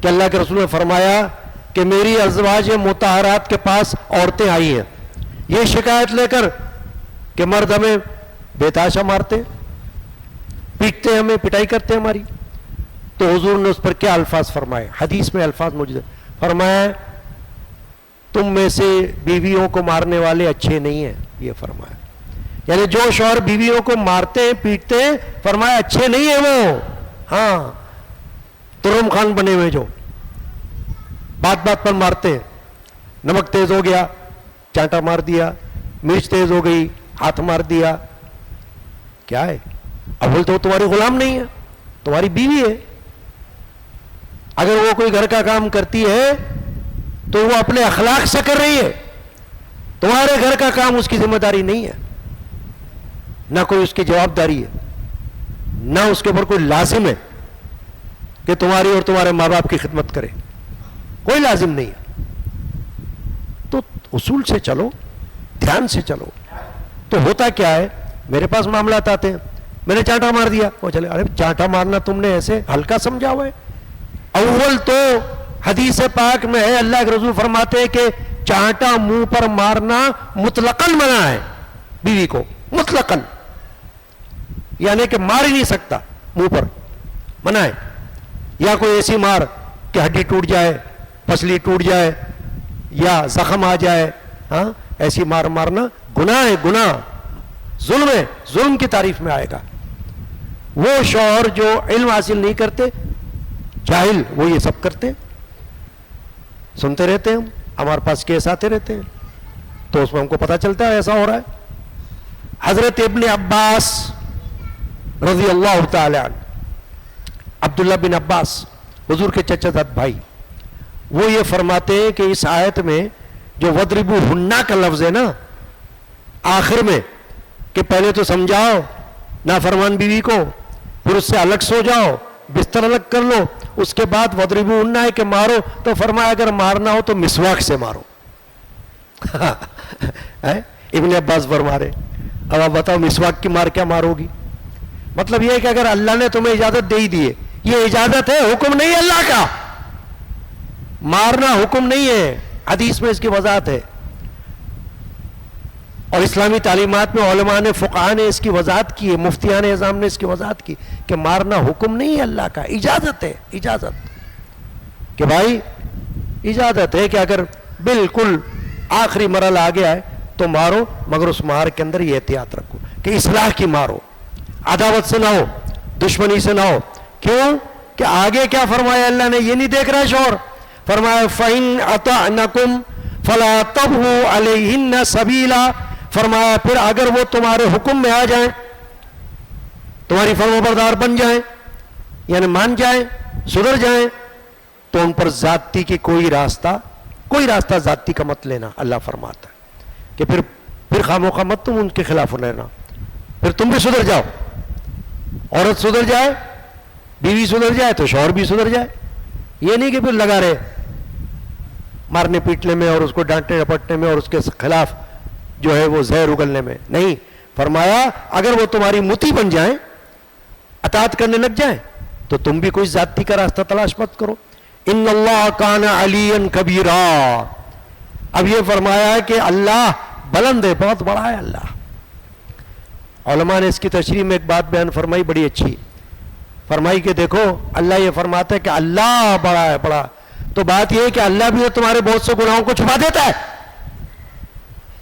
کہ اللہ کے رسول نے فرمایا کہ میری ازواج مطہرات کے پاس عورتیں آئی ہیں یہ شکایت لے کر کہ مرد ہمیں بے تحاشا مارتے پیٹتے ہیں ہمیں پٹائی کرتے ہیں ہماری. تو حضور نے اس پر کیا الفاظ فرمائے؟ حدیث میں الفاظ موجود ہیں. فرمایا تم میں سے بیویوں کو مارنے والے اچھے نہیں ہیں. یہ فرمایا یعنی جو شوہر بیویوں کو مارتے ہیں پیٹتے ہیں فرمایا اچھے نہیں ہیں وہ. ہاں ترم خان بنے ہوئے جو بات بات پر مارتے ہیں. نمک تیز ہو گیا چانٹا مار دیا, مرچ تیز ہو گئی ہاتھ مار دیا. کیا ہے؟ اول تو تمہاری غلام نہیں ہے, تمہاری بیوی ہے. اگر وہ کوئی گھر کا کام کرتی ہے تو وہ اپنے اخلاق سے کر رہی ہے, تمہارے گھر کا کام اس کی ذمہ داری نہیں ہے, نہ کوئی اس کی جواب داری ہے, نہ اس کے اوپر کوئی لازم ہے کہ تمہاری اور تمہارے ماں باپ کی خدمت کرے, کوئی لازم نہیں ہے. تو اصول سے چلو, دھیان سے چلو. تو ہوتا کیا ہے, میرے پاس معاملات آتے ہیں, میں نے چانٹا مار دیا, وہ چلے ارے چانٹا مارنا تم نے ایسے ہلکا سمجھا ہوا ہے. اول تو حدیث پاک میں ہے اللہ کے رسول فرماتے ہیں کہ چانٹا منہ پر مارنا مطلقاً منع ہے بیوی کو, مطلقاً, یعنی کہ مار ہی نہیں سکتا منہ پر, منع ہے. یا کوئی ایسی مار کہ ہڈی ٹوٹ جائے, پسلی ٹوٹ جائے یا زخم آ جائے, ہاں ایسی مار مارنا گناہ ہے, گناہ, ظلم ہے, ظلم کی تعریف میں آئے گا. وہ شوہر جو علم حاصل نہیں کرتے, جاہل, وہ یہ سب کرتے, سنتے رہتے ہیں, ہمارے پاس کیس آتے رہتے ہیں تو اس میں ہم کو پتہ چلتا ہے ایسا ہو رہا ہے. حضرت ابن عباس رضی اللہ تعالی عنہ, عبداللہ بن عباس حضور کے چچا زاد بھائی, وہ یہ فرماتے ہیں کہ اس آیت میں جو وَضْرِبُوهُنَّ کا لفظ ہے نا آخر میں, کہ پہلے تو سمجھاؤ نافرمان بیوی کو, پھر اس سے الگ سو جاؤ, بستر الگ کر لو, اس کے بعد وَضْرِبُوهُنَّ ہے کہ مارو, تو فرمایا اگر مارنا ہو تو مسواک سے مارو. ابن عباس فرما رہے, اب آپ بتاؤ مسواک کی مار کیا مارو گی؟ مطلب یہ ہے کہ اگر اللہ نے تمہیں اجازت دے ہی دی ہے, یہ اجازت ہے, حکم نہیں ہے اللہ کا, مارنا حکم نہیں ہے, حدیث میں اس کی وضاحت ہے. اور اسلامی تعلیمات میں علماء نے, فقہاء نے اس کی وضاحت کی ہے, مفتیان اعظام نے اس کی وضاحت کی کہ مارنا حکم نہیں ہے اللہ کا, اجازت ہے, اجازت, کہ بھائی اجازت ہے کہ اگر بالکل آخری مرحلہ آ گیا ہے تو مارو, مگر اس مار کے اندر یہ احتیاط رکھو کہ اصلاح کی مارو, عداوت سے نہ ہو, دشمنی سے نہ ہو. کیوں کہ آگے کیا فرمایا اللہ نے, یہ نہیں دیکھ رہا شوہر, فرمایا فَإِنْ أَطَعْنَكُمْ فَلَا تَبْغُوا عَلَيْهِنَّ سَبِيلًا, فرمایا پھر اگر وہ تمہارے حکم میں آ جائیں, تمہاری فرمانبردار بن جائیں, یعنی مان جائیں, سدھر جائیں, تو ان پر زیادتی کی کوئی راستہ زیادتی کا مت لینا. اللہ فرماتا ہے کہ پھر خاموخواہ مت تم ان کے خلاف لینا, پھر تم بھی سدھر جاؤ. عورت سدھر جائے, بیوی سدھر جائے تو شوہر بھی سدھر جائے. یہ نہیں کہ پھر لگا رہے مارنے پیٹنے میں اور اس کو ڈانٹنے ڈپٹنے میں اور اس کے خلاف جو ہے وہ زہر اگلنے میں. نہیں, فرمایا اگر وہ تمہاری متی بن جائیں, اطاعت کرنے لگ جائیں, تو تم بھی کوئی زیادتی کا راستہ تلاش مت کرو. ان اللہ کان علیٰ کبیرا. اب یہ فرمایا ہے کہ اللہ بلند ہے, بہت بڑا ہے اللہ. علماء نے اس کی تشریح میں ایک بات بیان فرمائی, بڑی اچھی فرمائی کہ دیکھو اللہ یہ فرماتا ہے کہ اللہ بڑا ہے, بڑا, تو بات یہ ہے کہ اللہ بھی تمہارے بہت سے گناہوں کو چھپا دیتا ہے,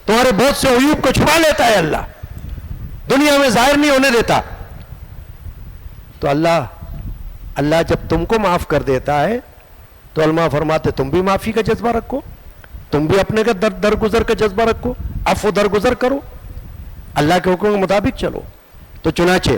تمہارے بہت سے عیوب کو چھپا لیتا ہے, اللہ دنیا میں ظاہر نہیں ہونے دیتا. تو اللہ جب تم کو معاف کر دیتا ہے تو علماء فرماتے تم بھی معافی کا جذبہ رکھو, تم بھی اپنے کا درگزر کا جذبہ رکھو, عفو درگزر کرو, اللہ کے حکم کے مطابق چلو. تو چنانچہ